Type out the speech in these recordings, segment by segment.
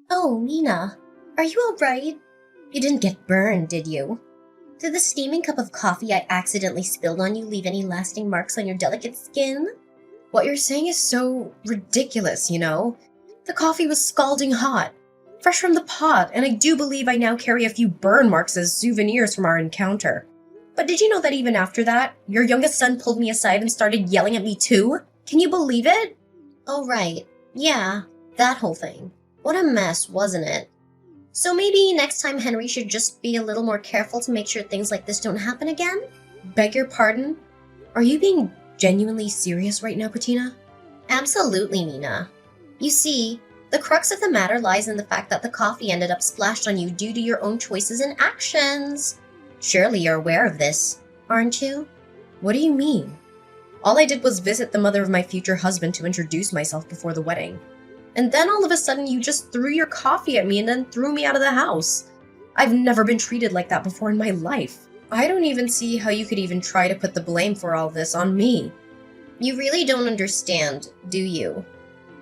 Oh, Mina, are you alright? You didn't get burned, did you? Did the steaming cup of coffee I accidentally spilled on you leave any lasting marks on your delicate skin? What you're saying is so ridiculous, you know? The coffee was scalding hot, fresh from the pot, and I do believe I now carry a few burn marks as souvenirs from our encounter. But did you know that even after that, your youngest son pulled me aside and started yelling at me too? Can you believe it? Oh, right. Yeah, that whole thing. What a mess, wasn't it? So maybe next time Henry should just be a little more careful to make sure things like this don't happen again? Beg your pardon? Are you being genuinely serious right now, Patina? Absolutely, Mina. You see, the crux of the matter lies in the fact that the coffee ended up splashed on you due to your own choices and actions. Surely you're aware of this, aren't you? What do you mean? All I did was visit the mother of my future husband to introduce myself before the wedding. And then all of a sudden you just threw your coffee at me and then threw me out of the house. I've never been treated like that before in my life. I don't even see how you could even try to put the blame for all this on me. You really don't understand, do you?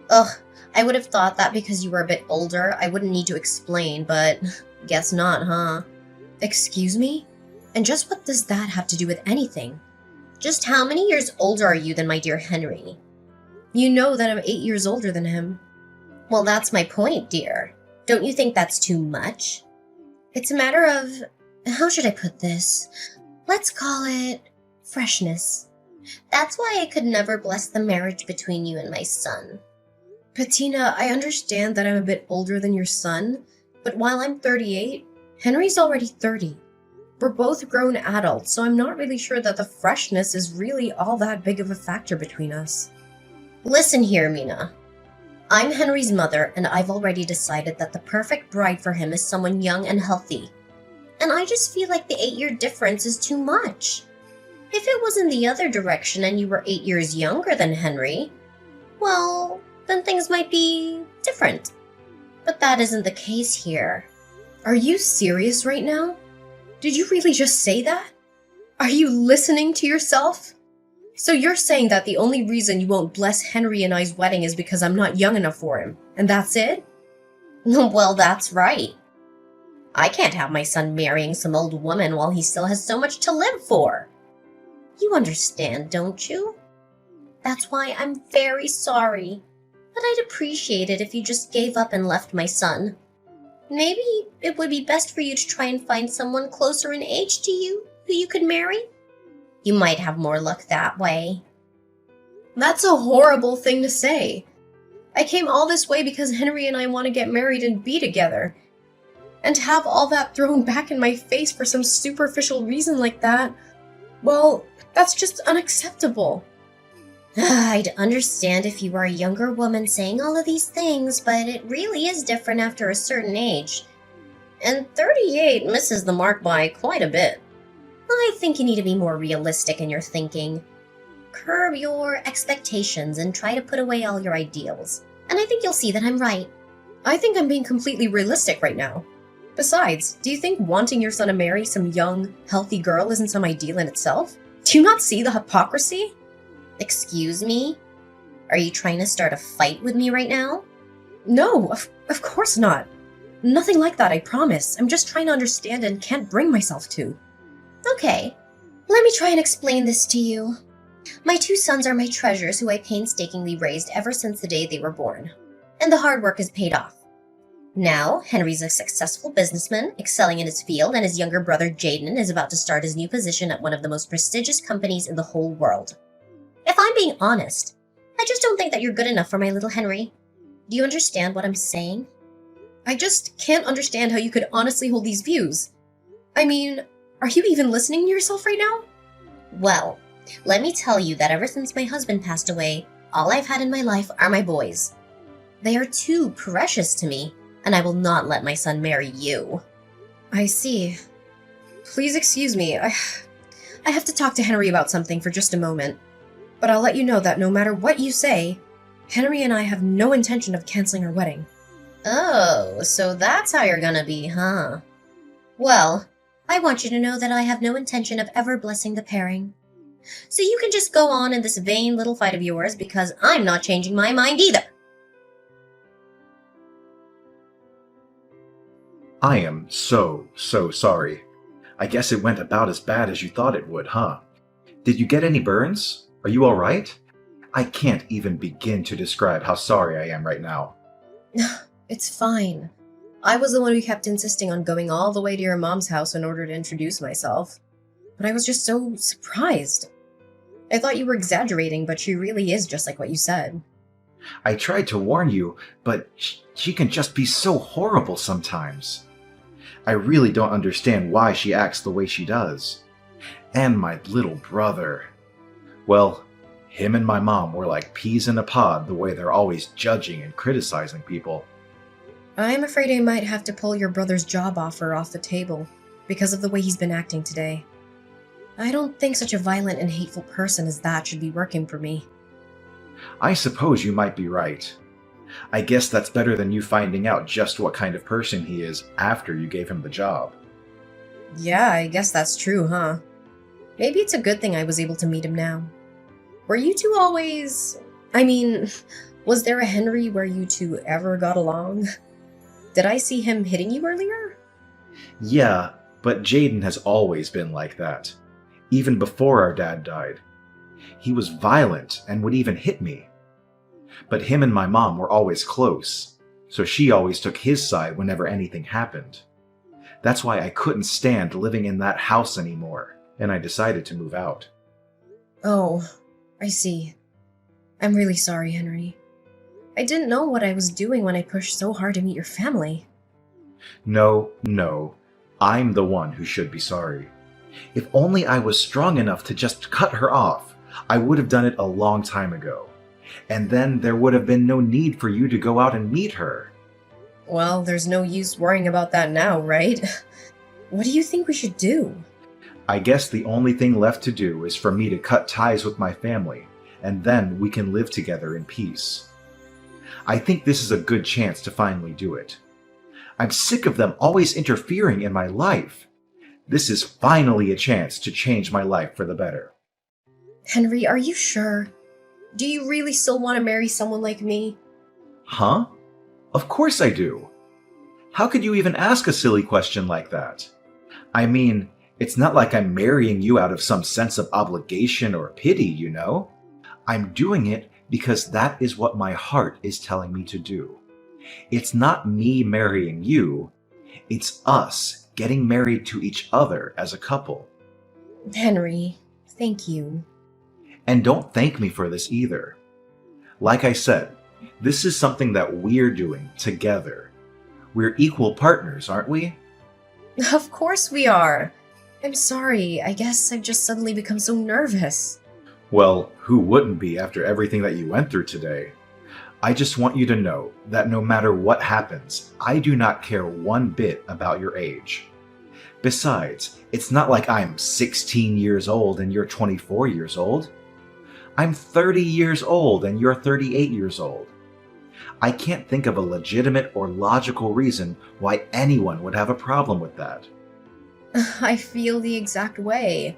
Ugh, I would have thought that because you were a bit older, I wouldn't need to explain, but guess not, huh? Excuse me? And just what does that have to do with anything? Just how many years older are you than my dear Henry? You know that I'm 8 years older than him. Well, that's my point, dear. Don't you think that's too much? It's a matter of, how should I put this? Let's call it freshness. That's why I could never bless the marriage between you and my son. Patina, I understand that I'm a bit older than your son, but while I'm 38, Henry's already 30. We're both grown adults, so I'm not really sure that the freshness is really all that big of a factor between us. Listen here, Mina. I'm Henry's mother, and I've already decided that the perfect bride for him is someone young and healthy. And I just feel like the 8-year difference is too much. If it was in the other direction and you were 8 years younger than Henry, well, then things might be different. But that isn't the case here. Are you serious right now? Did you really just say that? Are you listening to yourself? So you're saying that the only reason you won't bless Henry and I's wedding is because I'm not young enough for him, and that's it? Well, that's right. I can't have my son marrying some old woman while he still has so much to live for. You understand, don't you? That's why I'm very sorry, but I'd appreciate it if you just gave up and left my son. Maybe it would be best for you to try and find someone closer in age to you who you could marry. You might have more luck that way. That's a horrible thing to say. I came all this way because Henry and I want to get married and be together. And to have all that thrown back in my face for some superficial reason like that, well, that's just unacceptable. I'd understand if you were a younger woman saying all of these things, but it really is different after a certain age. And 38 misses the mark by quite a bit. I think you need to be more realistic in your thinking. Curb your expectations and try to put away all your ideals. And I think you'll see that I'm right. I think I'm being completely realistic right now. Besides, do you think wanting your son to marry some young, healthy girl isn't some ideal in itself? Do you not see the hypocrisy? Excuse me? Are you trying to start a fight with me right now? No, of course not. Nothing like that, I promise. I'm just trying to understand and can't bring myself to. Okay, let me try and explain this to you. My 2 sons are my treasures who I painstakingly raised ever since the day they were born. And the hard work has paid off. Now, Henry's a successful businessman, excelling in his field, and his younger brother Jaden is about to start his new position at one of the most prestigious companies in the whole world. If I'm being honest, I just don't think that you're good enough for my little Henry. Do you understand what I'm saying? I just can't understand how you could honestly hold these views. I mean, are you even listening to yourself right now? Well, let me tell you that ever since my husband passed away, all I've had in my life are my boys. They are too precious to me, and I will not let my son marry you. I see. Please excuse me, I have to talk to Henry about something for just a moment. But I'll let you know that no matter what you say, Henry and I have no intention of canceling our wedding. Oh, so that's how you're gonna be, huh? Well, I want you to know that I have no intention of ever blessing the pairing. So you can just go on in this vain little fight of yours because I'm not changing my mind either. I am so sorry. I guess it went about as bad as you thought it would, huh? Did you get any burns? Are you alright? I can't even begin to describe how sorry I am right now. It's fine. I was the one who kept insisting on going all the way to your mom's house in order to introduce myself. But I was just so surprised. I thought you were exaggerating, but she really is just like what you said. I tried to warn you, but she can just be so horrible sometimes. I really don't understand why she acts the way she does. And my little brother. Well, him and my mom were like peas in a pod the way they're always judging and criticizing people. I'm afraid I might have to pull your brother's job offer off the table because of the way he's been acting today. I don't think such a violent and hateful person as that should be working for me. I suppose you might be right. I guess that's better than you finding out just what kind of person he is after you gave him the job. Yeah, I guess that's true, huh? Maybe it's a good thing I was able to meet him now. Were you two always... was there a Henry where you two ever got along? Did I see him hitting you earlier? Yeah, but Jaden has always been like that. Even before our dad died. He was violent and would even hit me. But him and my mom were always close, so she always took his side whenever anything happened. That's why I couldn't stand living in that house anymore, and I decided to move out. Oh, I see. I'm really sorry, Henry. I didn't know what I was doing when I pushed so hard to meet your family. No, I'm the one who should be sorry. If only I was strong enough to just cut her off, I would have done it a long time ago. And then there would have been no need for you to go out and meet her. Well, there's no use worrying about that now, right? What do you think we should do? I guess the only thing left to do is for me to cut ties with my family, and then we can live together in peace. I think this is a good chance to finally do it. I'm sick of them always interfering in my life. This is finally a chance to change my life for the better. Henry, are you sure? Do you really still want to marry someone like me? Huh? Of course I do. How could you even ask a silly question like that? I mean, it's not like I'm marrying you out of some sense of obligation or pity, you know? I'm doing it because that is what my heart is telling me to do. It's not me marrying you, it's us getting married to each other as a couple. Henry, thank you. And don't thank me for this either. Like I said, this is something that we're doing together. We're equal partners, aren't we? Of course we are. I'm sorry, I guess I've just suddenly become so nervous. Well, who wouldn't be after everything that you went through today? I just want you to know that no matter what happens, I do not care one bit about your age. Besides, it's not like I'm 16 years old and you're 24 years old. I'm 30 years old and you're 38 years old. I can't think of a legitimate or logical reason why anyone would have a problem with that. I feel the exact way.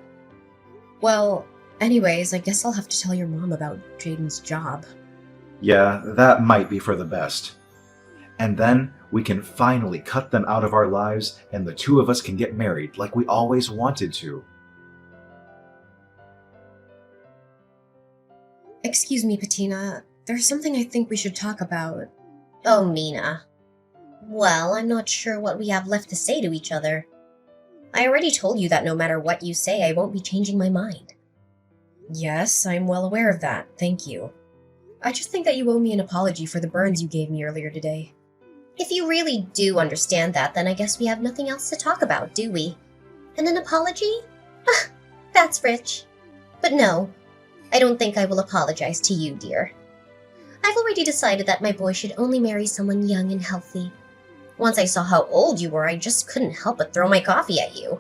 Well, anyways, I guess I'll have to tell your mom about Jaden's job. Yeah, that might be for the best. And then we can finally cut them out of our lives and the two of us can get married like we always wanted to. Excuse me, Patina. There's something I think we should talk about. Oh, Mina. Well, I'm not sure what we have left to say to each other. I already told you that no matter what you say, I won't be changing my mind. Yes, I'm well aware of that. Thank you. I just think that you owe me an apology for the burns you gave me earlier today. If you really do understand that, then I guess we have nothing else to talk about, do we? And an apology? Ah, that's rich. But no, I don't think I will apologize to you, dear. I've already decided that my boy should only marry someone young and healthy. Once I saw how old you were, I just couldn't help but throw my coffee at you.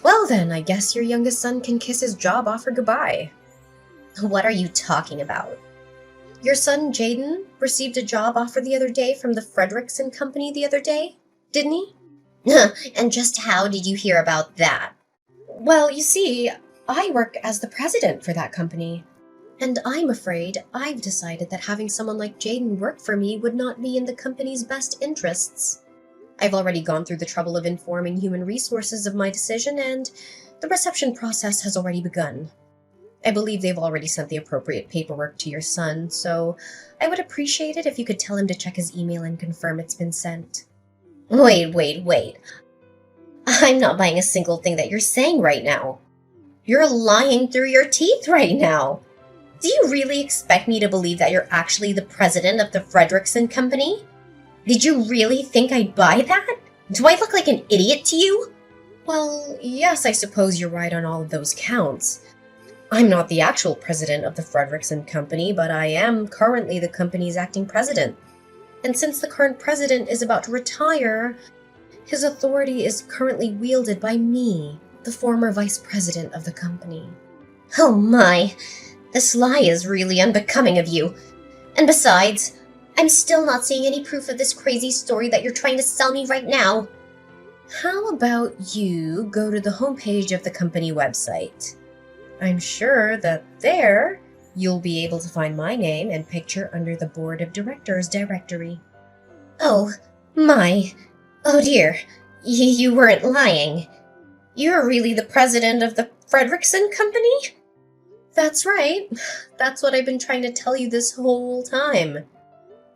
Well then, I guess your youngest son can kiss his job offer goodbye. What are you talking about? Your son, Jaden, received a job offer the other day from the Frederickson Company the other day, didn't he? And just how did you hear about that? Well, you see, I work as the president for that company. And I'm afraid I've decided that having someone like Jaden work for me would not be in the company's best interests. I've already gone through the trouble of informing human resources of my decision, and the reception process has already begun. I believe they've already sent the appropriate paperwork to your son, so I would appreciate it if you could tell him to check his email and confirm it's been sent. Wait. I'm not buying a single thing that you're saying right now. You're lying through your teeth right now. Do you really expect me to believe that you're actually the president of the Frederickson Company? Did you really think I'd buy that? Do I look like an idiot to you? Well, yes, I suppose you're right on all of those counts. I'm not the actual president of the Frederickson Company, but I am currently the company's acting president. And since the current president is about to retire, his authority is currently wielded by me, the former vice president of the company. Oh my, this lie is really unbecoming of you. And besides, I'm still not seeing any proof of this crazy story that you're trying to sell me right now. How about you go to the homepage of the company website? I'm sure that there you'll be able to find my name and picture under the board of directors directory. Oh, my. Oh dear, you weren't lying. You're really the president of the Frederickson Company? That's right. That's what I've been trying to tell you this whole time.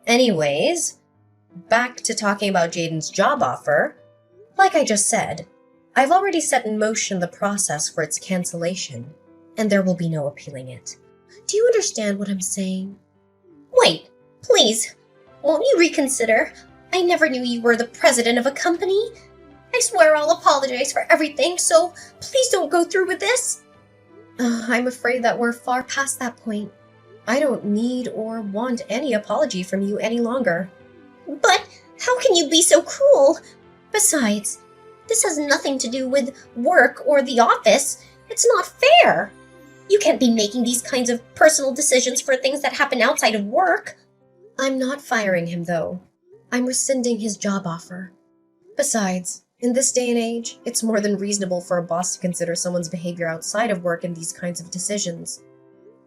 Anyways, back to talking about Jaden's job offer. Like I just said, I've already set in motion the process for its cancellation, and there will be no appealing it. Do you understand what I'm saying? Wait, please, won't you reconsider? I never knew you were the president of a company. I swear I'll apologize for everything, so please don't go through with this. I'm afraid that we're far past that point. I don't need or want any apology from you any longer. But how can you be so cruel? Besides, this has nothing to do with work or the office. It's not fair. You can't be making these kinds of personal decisions for things that happen outside of work. I'm not firing him, though. I'm rescinding his job offer. Besides, in this day and age, it's more than reasonable for a boss to consider someone's behavior outside of work in these kinds of decisions.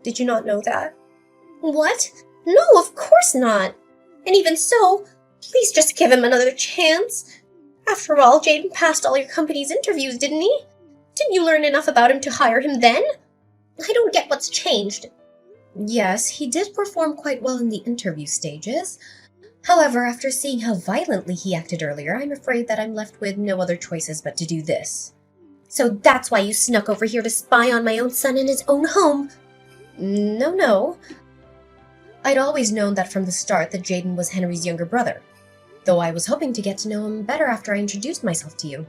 Did you not know that? What? No, of course not. And even so, please just give him another chance. After all, Jaden passed all your company's interviews, didn't he? Didn't you learn enough about him to hire him then? I don't get what's changed. Yes, he did perform quite well in the interview stages. However, after seeing how violently he acted earlier, I'm afraid that I'm left with no other choices but to do this. So that's why you snuck over here to spy on my own son in his own home? No. I'd always known that from the start that Jaden was Henry's younger brother, though I was hoping to get to know him better after I introduced myself to you.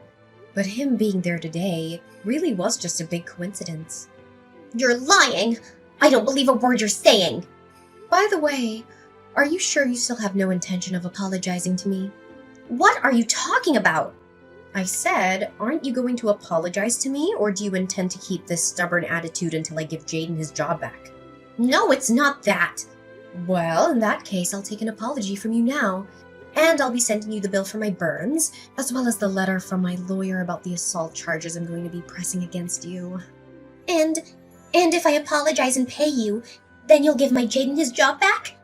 But him being there today really was just a big coincidence. You're lying! I don't believe a word you're saying! By the way, are you sure you still have no intention of apologizing to me? What are you talking about? I said, aren't you going to apologize to me, or do you intend to keep this stubborn attitude until I give Jaden his job back? No, it's not that. Well, in that case, I'll take an apology from you now, and I'll be sending you the bill for my burns, as well as the letter from my lawyer about the assault charges I'm going to be pressing against you. And if I apologize and pay you, then you'll give my Jaden his job back?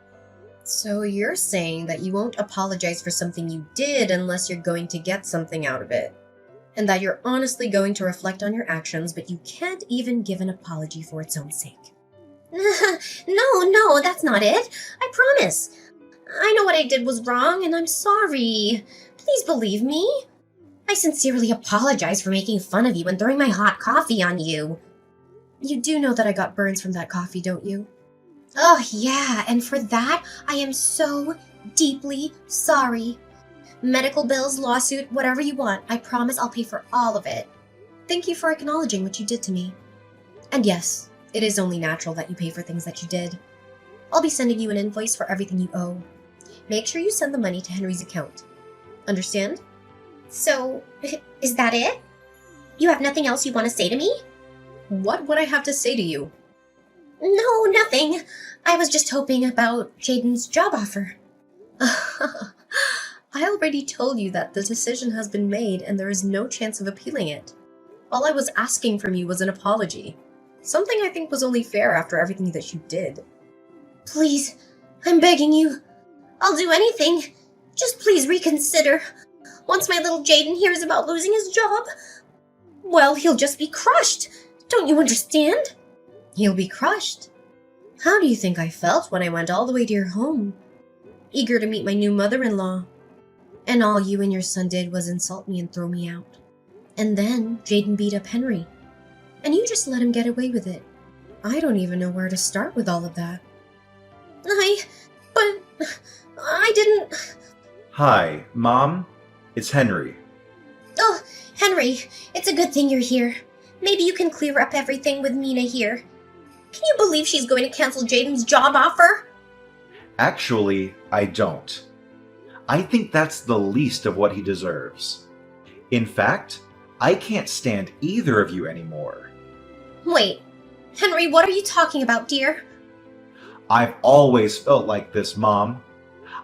So you're saying that you won't apologize for something you did unless you're going to get something out of it, and that you're honestly going to reflect on your actions, but you can't even give an apology for its own sake. No, that's not it. I promise. I know what I did was wrong, and I'm sorry. Please believe me. I sincerely apologize for making fun of you and throwing my hot coffee on you. You do know that I got burns from that coffee, don't you? Oh, yeah, and for that, I am so deeply sorry. Medical bills, lawsuit, whatever you want, I promise I'll pay for all of it. Thank you for acknowledging what you did to me. And yes, it is only natural that you pay for things that you did. I'll be sending you an invoice for everything you owe. Make sure you send the money to Henry's account. Understand? So, is that it? You have nothing else you want to say to me? What would I have to say to you? No, nothing. I was just hoping about Jaden's job offer. I already told you that the decision has been made and there is no chance of appealing it. All I was asking from you was an apology. Something I think was only fair after everything that you did. Please, I'm begging you. I'll do anything. Just please reconsider. Once my little Jaden hears about losing his job, well, he'll just be crushed. Don't you understand? He'll be crushed. How do you think I felt when I went all the way to your home, eager to meet my new mother-in-law? And all you and your son did was insult me and throw me out. And then Jaden beat up Henry, and you just let him get away with it. I don't even know where to start with all of that. I didn't... Hi, Mom. It's Henry. Oh, Henry, it's a good thing you're here. Maybe you can clear up everything with Mina here. Can you believe she's going to cancel Jaden's job offer? Actually, I don't. I think that's the least of what he deserves. In fact, I can't stand either of you anymore. Wait, Henry, what are you talking about, dear? I've always felt like this, Mom.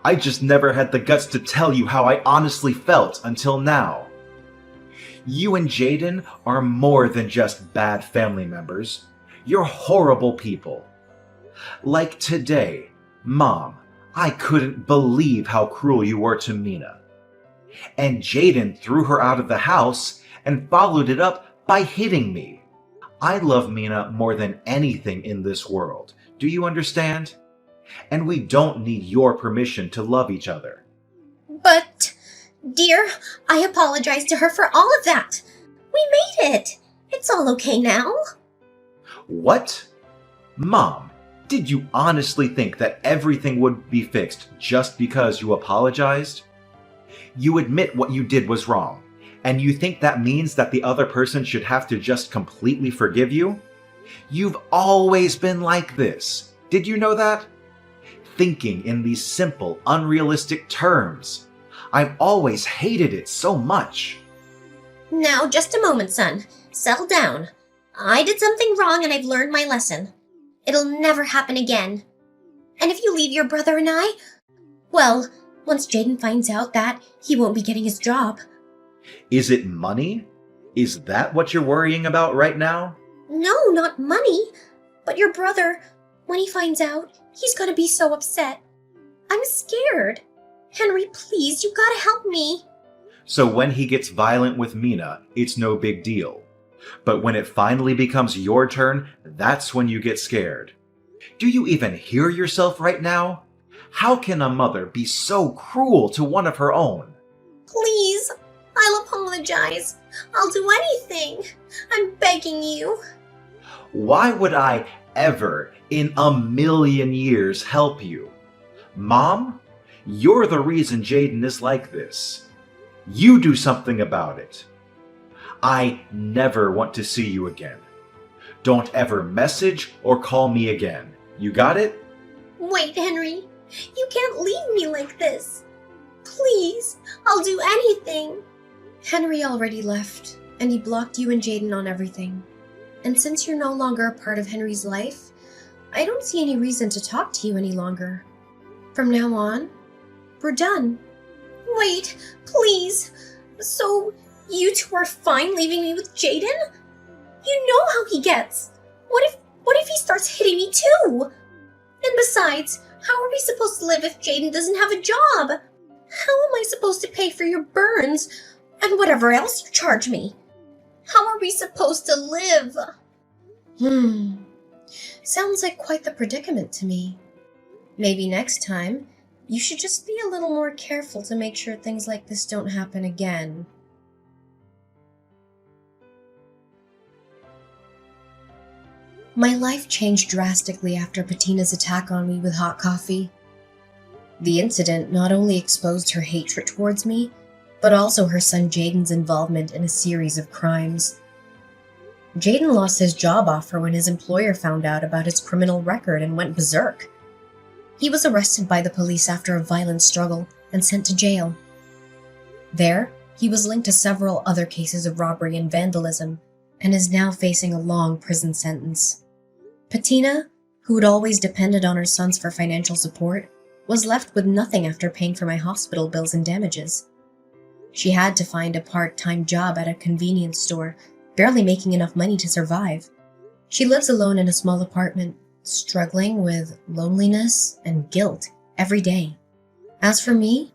I just never had the guts to tell you how I honestly felt until now. You and Jaden are more than just bad family members. You're horrible people. Like today, Mom, I couldn't believe how cruel you were to Mina. And Jaden threw her out of the house and followed it up by hitting me. I love Mina more than anything in this world. Do you understand? And we don't need your permission to love each other. But, dear, I apologize to her for all of that. We made it. It's all okay now. What? Mom, did you honestly think that everything would be fixed just because you apologized? You admit what you did was wrong, and you think that means that the other person should have to just completely forgive you? You've always been like this. Did you know that? Thinking in these simple, unrealistic terms. I've always hated it so much. Now, just a moment, son. Settle down. I did something wrong and I've learned my lesson. It'll never happen again. And if you leave your brother and I, well, once Jaden finds out that, he won't be getting his job. Is it money? Is that what you're worrying about right now? No, not money. But your brother, when he finds out, he's gonna be so upset. I'm scared. Henry, please, you gotta help me. So when he gets violent with Mina, it's no big deal. But when it finally becomes your turn, that's when you get scared. Do you even hear yourself right now? How can a mother be so cruel to one of her own? Please, I'll apologize. I'll do anything. I'm begging you. Why would I ever in a million years help you? Mom, you're the reason Jaden is like this. You do something about it. I never want to see you again. Don't ever message or call me again. You got it? Wait, Henry. You can't leave me like this. Please, I'll do anything. Henry already left, and he blocked you and Jaden on everything. And since you're no longer a part of Henry's life, I don't see any reason to talk to you any longer. From now on, we're done. Wait, please. So, you two are fine leaving me with Jaden? You know how he gets. What if he starts hitting me too? And besides, how are we supposed to live if Jaden doesn't have a job? How am I supposed to pay for your burns and whatever else you charge me? How are we supposed to live? Sounds like quite the predicament to me. Maybe next time, you should just be a little more careful to make sure things like this don't happen again. My life changed drastically after Patina's attack on me with hot coffee. The incident not only exposed her hatred towards me, but also her son Jaden's involvement in a series of crimes. Jaden lost his job offer when his employer found out about his criminal record and went berserk. He was arrested by the police after a violent struggle and sent to jail. There, he was linked to several other cases of robbery and vandalism, and is now facing a long prison sentence. Patina, who had always depended on her sons for financial support, was left with nothing after paying for my hospital bills and damages. She had to find a part-time job at a convenience store, barely making enough money to survive. She lives alone in a small apartment, struggling with loneliness and guilt every day. As for me,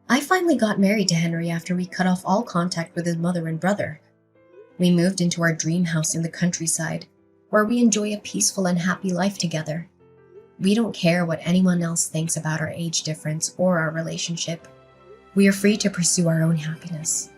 I finally got married to Henry after we cut off all contact with his mother and brother. We moved into our dream house in the countryside, where we enjoy a peaceful and happy life together. We don't care what anyone else thinks about our age difference or our relationship. We are free to pursue our own happiness.